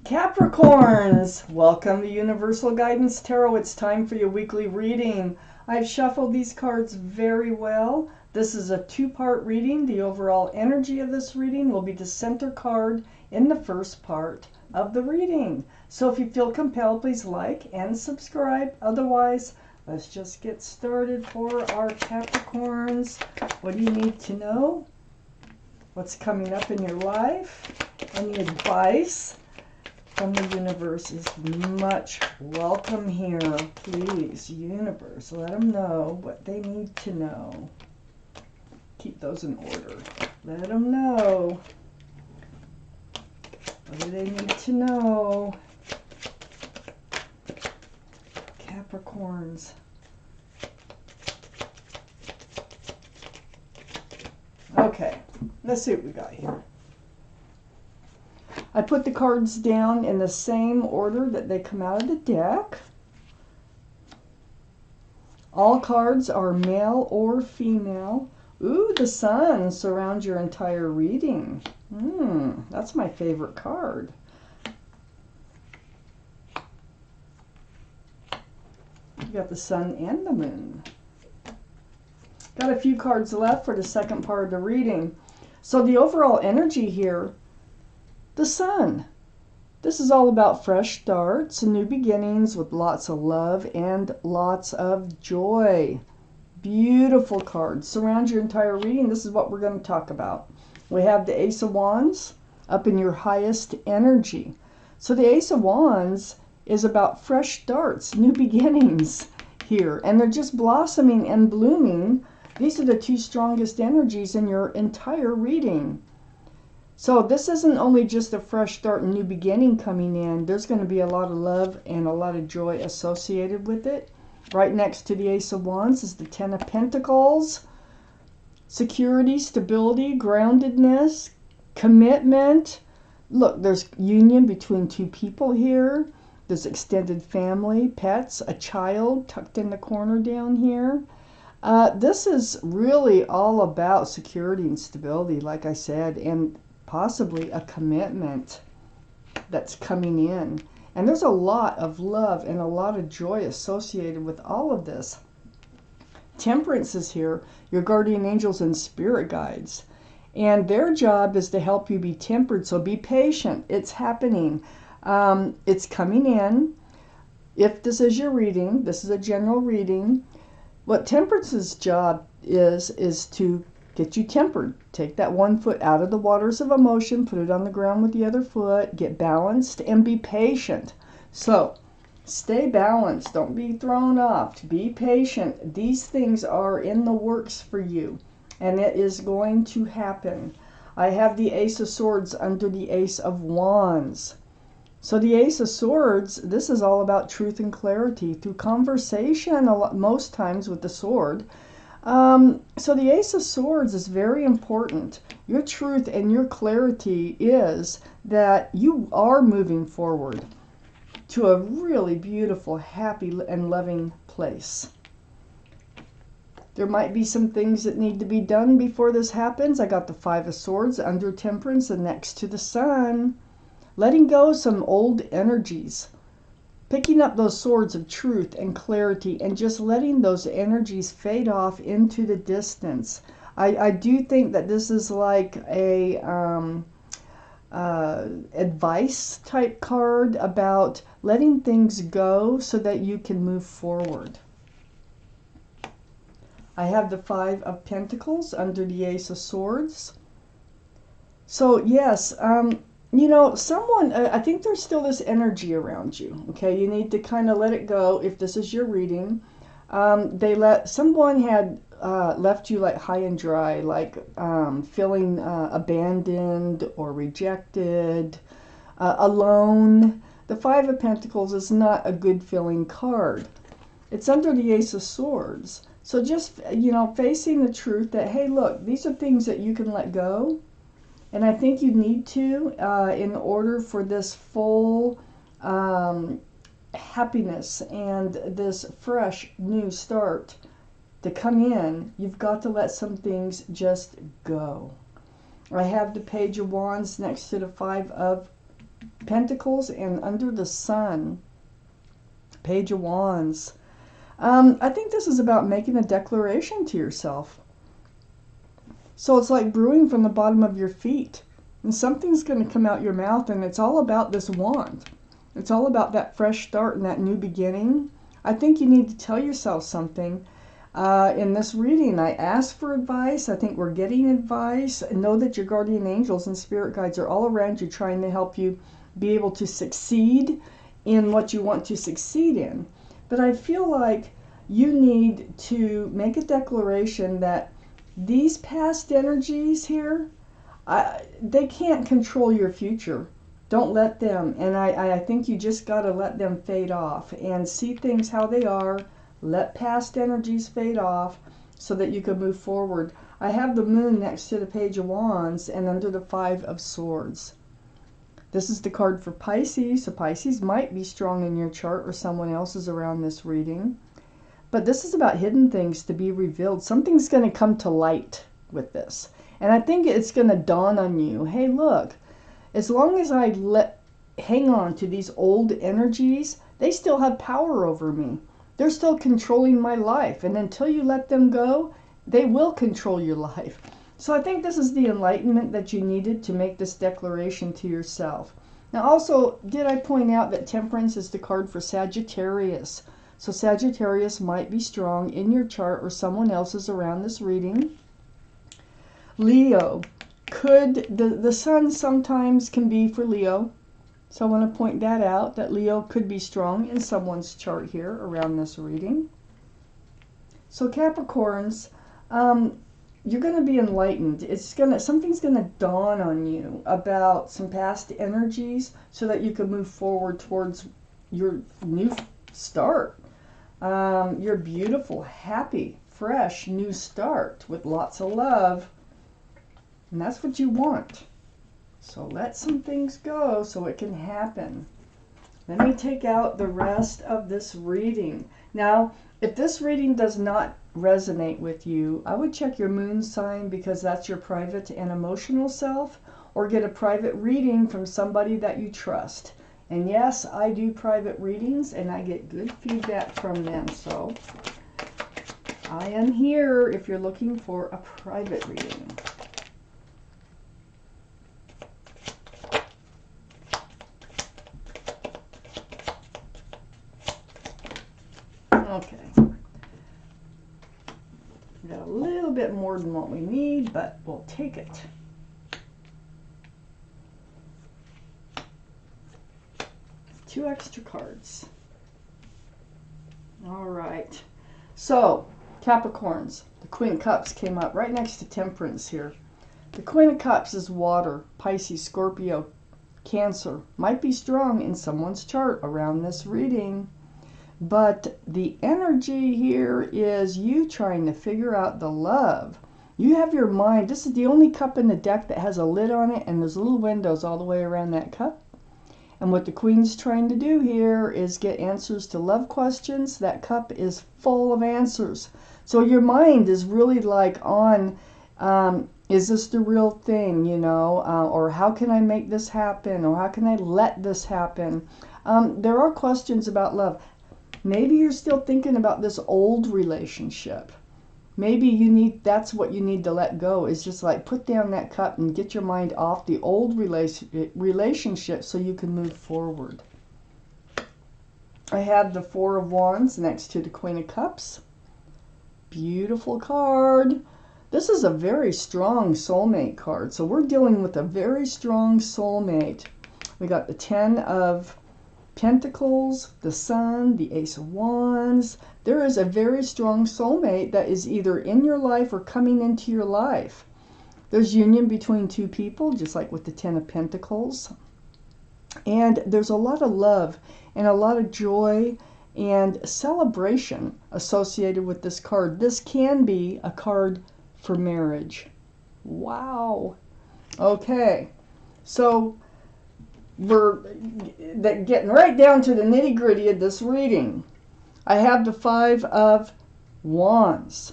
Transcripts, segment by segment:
Capricorns, welcome to Universal Guidance Tarot. It's time for your weekly reading. I've shuffled these cards very well. This is a two-part reading. The overall energy of this reading will be the center card in the first part of the reading. So if you feel compelled, please like and subscribe. Otherwise, let's just get started for our Capricorns. What do you need to know? What's coming up in your life? Any advice from the universe is much welcome here. Please, universe, let them know what they need to know. Keep those in order. Let them know. What do they need to know? Capricorns. Okay, let's see what we got here. I put the cards down in the same order that they come out of the deck. All cards are male or female. Ooh, the sun surrounds your entire reading. That's my favorite card. You got the sun and the moon. Got a few cards left for the second part of the reading. So the overall energy here, the sun. This is all about fresh starts and new beginnings with lots of love and lots of joy. Beautiful cards. Surround your entire reading. This is what we're going to talk about. We have the Ace of Wands up in your highest energy. So the Ace of Wands is about fresh starts, new beginnings here. And they're just blossoming and blooming. These are the two strongest energies in your entire reading. So this isn't only just a fresh start and new beginning coming in. There's going to be a lot of love and a lot of joy associated with it. Right next to the Ace of Wands is the Ten of Pentacles. Security, stability, groundedness, commitment. Look, there's union between two people here. There's extended family, pets, a child tucked in the corner down here. This is really all about security and stability, like I said, and possibly a commitment that's coming in. And there's a lot of love and a lot of joy associated with all of this. Temperance is here, your guardian angels and spirit guides. And their job is to help you be tempered, so be patient. It's happening. It's coming in. If this is your reading, this is a general reading. What Temperance's job is to get you tempered. Take that one foot out of the waters of emotion, put it on the ground with the other foot, get balanced, and be patient. So, stay balanced. Don't be thrown off. Be patient. These things are in the works for you, and it is going to happen. I have the Ace of Swords under the Ace of Wands. So the Ace of Swords, this is all about truth and clarity through conversation, most times with the sword. So the Ace of Swords is very important. Your truth and your clarity is that you are moving forward to a really beautiful, happy, and loving place. There might be some things that need to be done before this happens. I got the Five of Swords under Temperance and next to the Sun. Letting go of some old energies. Picking up those swords of truth and clarity and just letting those energies fade off into the distance. I do think that this is like a advice type card about letting things go so that you can move forward. I have the Five of Pentacles under the Ace of Swords. So yes, you know, someone, I think there's still this energy around you, okay? You need to kind of let it go if this is your reading. Someone had left you like high and dry, like feeling abandoned or rejected, alone. The Five of Pentacles is not a good feeling card. It's under the Ace of Swords. So just, you know, facing the truth that, hey, look, these are things that you can let go. And I think you need to, in order for this full happiness and this fresh new start to come in, you've got to let some things just go. I have the Page of Wands next to the Five of Pentacles, and under the Sun, Page of Wands. I think this is about making a declaration to yourself. So it's like brewing from the bottom of your feet. And something's going to come out your mouth, and it's all about this wand. It's all about that fresh start and that new beginning. I think you need to tell yourself something. In this reading, I asked for advice. I think we're getting advice. Know that your guardian angels and spirit guides are all around you trying to help you be able to succeed in what you want to succeed in. But I feel like you need to make a declaration that these past energies here, they can't control your future. Don't let them. And I think you just got to let them fade off and see things how they are. Let past energies fade off so that you can move forward. I have the Moon next to the Page of Wands and under the Five of Swords. This is the card for Pisces. So Pisces might be strong in your chart or someone else's around this reading. But this is about hidden things to be revealed. Something's going to come to light with this. And I think it's going to dawn on you, hey, look, as long as I hang on to these old energies, they still have power over me. They're still controlling my life. And until you let them go, they will control your life. So I think this is the enlightenment that you needed to make this declaration to yourself. Now also, did I point out that Temperance is the card for Sagittarius? So Sagittarius might be strong in your chart or someone else's around this reading. Leo. The Sun sometimes can be for Leo. So I want to point that out, that Leo could be strong in someone's chart here around this reading. So Capricorns, you're going to be enlightened. Something's going to dawn on you about some past energies so that you can move forward towards your new start. Your beautiful, happy, fresh new start with lots of love. And that's what you want. So let some things go so it can happen. Let me take out the rest of this reading. Now, if this reading does not resonate with you, I would check your moon sign because that's your private and emotional self, or get a private reading from somebody that you trust. And yes, I do private readings and I get good feedback from them. So I am here if you're looking for a private reading. Okay. We got a little bit more than what we need, but we'll take it. Two extra cards. All right. So, Capricorns, the Queen of Cups came up right next to Temperance here. The Queen of Cups is water. Pisces, Scorpio, Cancer. Might be strong in someone's chart around this reading. But the energy here is you trying to figure out the love. You have your mind. This is the only cup in the deck that has a lid on it, and there's little windows all the way around that cup. And what the Queen's trying to do here is get answers to love questions. That cup is full of answers. So your mind is really like on, is this the real thing, you know? Or how can I make this happen? Or how can I let this happen? There are questions about love. Maybe you're still thinking about this old relationship. Maybe that's what you need to let go, is just like put down that cup and get your mind off the old relationship so you can move forward. I have the Four of Wands next to the Queen of Cups. Beautiful card. This is a very strong soulmate card. So we're dealing with a very strong soulmate. We got the Ten of Pentacles, the Sun, the Ace of Wands. There is a very strong soulmate that is either in your life or coming into your life. There's union between two people, just like with the Ten of Pentacles. And there's a lot of love and a lot of joy and celebration associated with this card. This can be a card for marriage. Wow. Okay. So we're getting right down to the nitty-gritty of this reading. I have the Five of Wands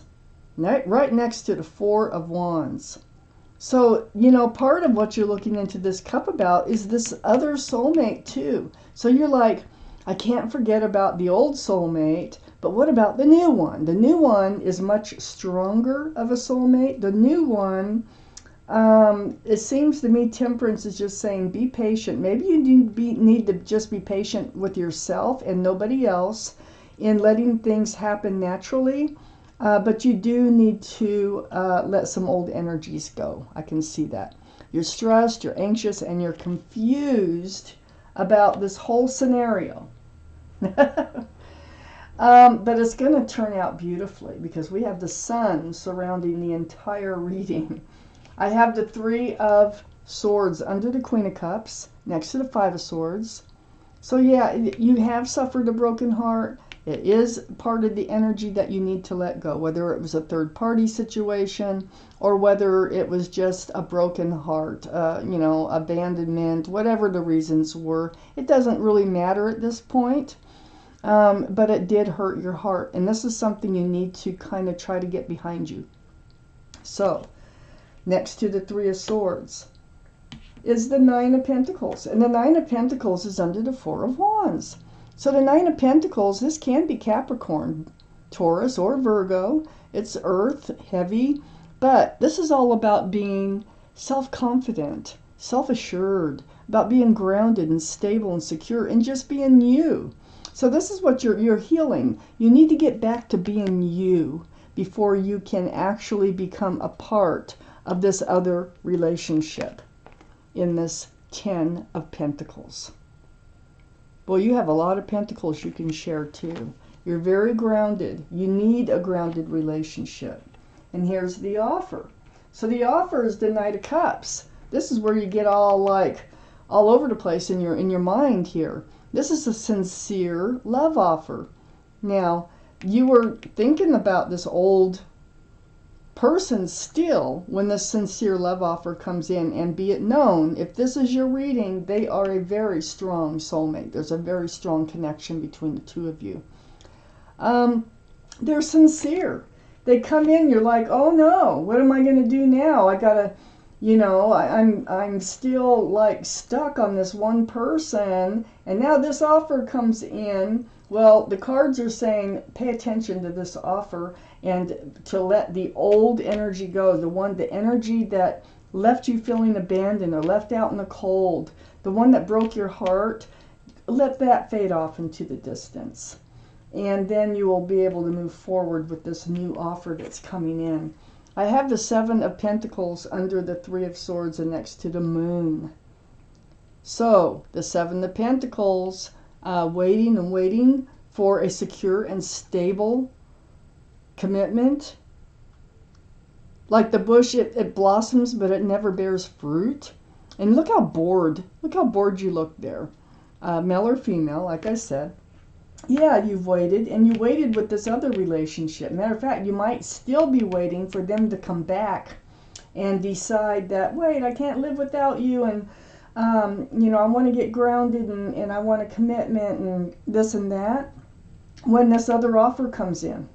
right next to the Four of Wands. So, part of what you're looking into this cup about is this other soulmate too. So you're like, I can't forget about the old soulmate, but what about the new one? The new one is much stronger of a soulmate. The new one, it seems to me Temperance is just saying, be patient. Maybe you need to just be patient with yourself and nobody else in letting things happen naturally. But you do need to let some old energies go. I can see that. You're stressed, you're anxious, and you're confused about this whole scenario. But it's going to turn out beautifully because we have the sun surrounding the entire reading. I have the Three of Swords under the Queen of Cups next to the Five of Swords. So yeah, you have suffered a broken heart. It is part of the energy that you need to let go, whether it was a third-party situation or whether it was just a broken heart, abandonment, whatever the reasons were. It doesn't really matter at this point, but it did hurt your heart. And this is something you need to kind of try to get behind you. So, next to the Three of Swords is the Nine of Pentacles. And the Nine of Pentacles is under the Four of Wands. So the Nine of Pentacles, this can be Capricorn, Taurus, or Virgo. It's earth, heavy. But this is all about being self-confident, self-assured, about being grounded and stable and secure and just being you. So this is what you're healing. You need to get back to being you before you can actually become a part of this other relationship in this Ten of Pentacles. Well, you have a lot of pentacles you can share too. You're very grounded. You need a grounded relationship. And here's the offer. So the offer is the Knight of Cups. This is where you get all over the place in your mind here. This is a sincere love offer. Now, you were thinking about this old person still when this sincere love offer comes in, and be it known, if this is your reading, they are a very strong soulmate. There's a very strong connection between the two of you. They're sincere. They come in, you're like, oh no, what am I going to do now? I gotta, I'm still like stuck on this one person, and now this offer comes in. Well, the cards are saying pay attention to this offer and to let the old energy go, the energy that left you feeling abandoned or left out in the cold, the one that broke your heart, let that fade off into the distance. And then you will be able to move forward with this new offer that's coming in. I have the Seven of Pentacles under the Three of Swords and next to the Moon. So, the Seven of Pentacles, waiting and waiting for a secure and stable commitment. Like the bush, it blossoms, but it never bears fruit. And look how bored you look there. Male or female, like I said. Yeah, you've waited, and you waited with this other relationship. Matter of fact, you might still be waiting for them to come back and decide that, wait, I can't live without you, and I want to get grounded, and I want a commitment, and this and that, when this other offer comes in.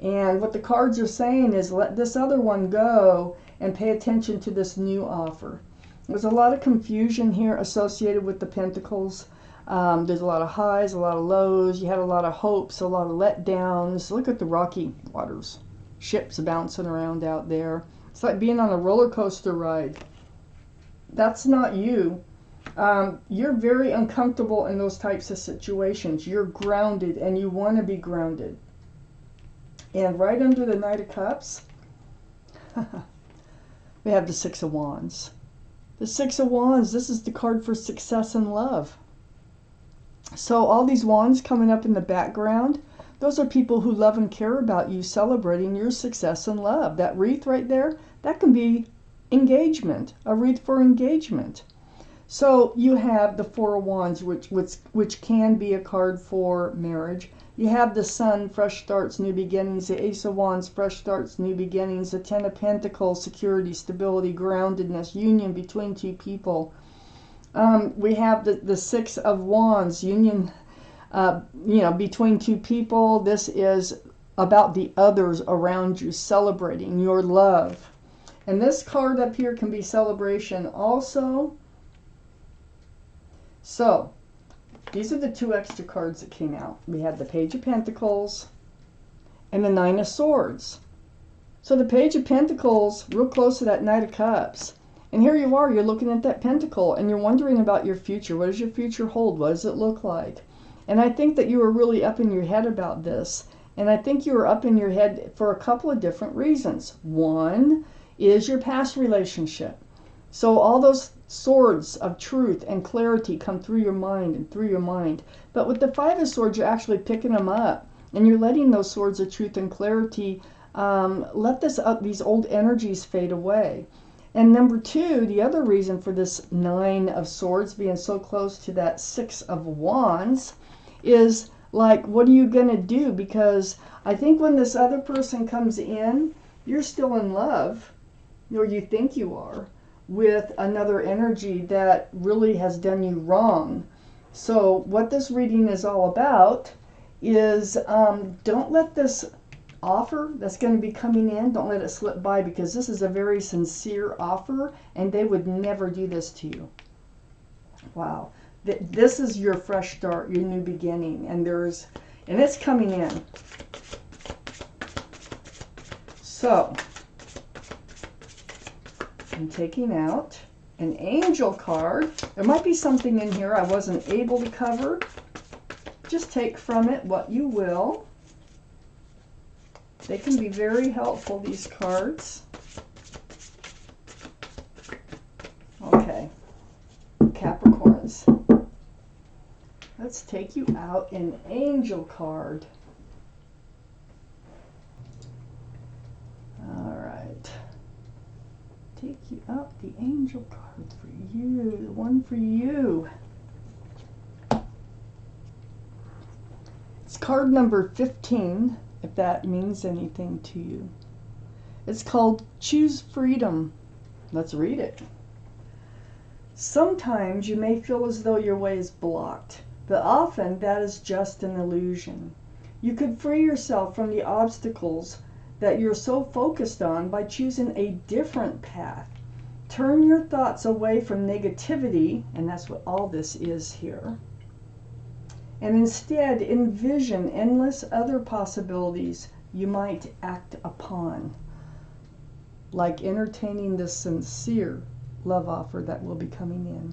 And what the cards are saying is let this other one go and pay attention to this new offer. There's a lot of confusion here associated with the Pentacles. There's a lot of highs, a lot of lows. You had a lot of hopes, a lot of letdowns. Look at the rocky waters. Ships bouncing around out there. It's like being on a roller coaster ride. That's not you. You're very uncomfortable in those types of situations. You're grounded, and you want to be grounded. And right under the Knight of Cups, we have the Six of Wands. The Six of Wands, this is the card for success and love. So all these wands coming up in the background, those are people who love and care about you, celebrating your success and love. That wreath right there, that can be engagement, a wreath for engagement. So you have the Four of Wands, which can be a card for marriage. You have the Sun, fresh starts, new beginnings. The Ace of Wands, fresh starts, new beginnings. The Ten of Pentacles, security, stability, groundedness, union between two people. We have the Six of Wands, union, between two people. This is about the others around you, celebrating your love. And this card up here can be celebration also. So, these are the two extra cards that came out. We had the Page of Pentacles and the Nine of Swords. So the Page of Pentacles, real close to that Knight of Cups. And here you are, you're looking at that pentacle and you're wondering about your future. What does your future hold? What does it look like? And I think that you were really up in your head about this. And I think you were up in your head for a couple of different reasons. One is your past relationship. So all those swords of truth and clarity come through your mind and through your mind. But with the Five of Swords, you're actually picking them up. And you're letting those swords of truth and clarity let these old energies fade away. And number two, the other reason for this Nine of Swords being so close to that Six of Wands is like, what are you going to do? Because I think when this other person comes in, you're still in love, or you think you are, with another energy that really has done you wrong. So what this reading is all about is don't let this offer that's going to be coming in, don't let it slip by, because this is a very sincere offer and they would never do this to you. Wow. This is your fresh start, your new beginning, and it's coming in. So I'm taking out an angel card. There might be something in here I wasn't able to cover. Just take from it what you will. They can be very helpful, these cards. Okay, Capricorns. Let's take you out an angel card. All right. Take you out the angel card for you, the one for you. It's card number 15. If that means anything to you. It's called Choose Freedom. Let's read it. Sometimes you may feel as though your way is blocked, but often that is just an illusion. You could free yourself from the obstacles that you're so focused on by choosing a different path. Turn your thoughts away from negativity, and that's what all this is here, and instead envision endless other possibilities you might act upon, like entertaining this sincere love offer that will be coming in.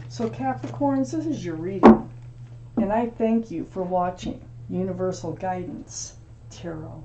So Capricorns, this is your reading, and I thank you for watching Universal Guidance Tarot.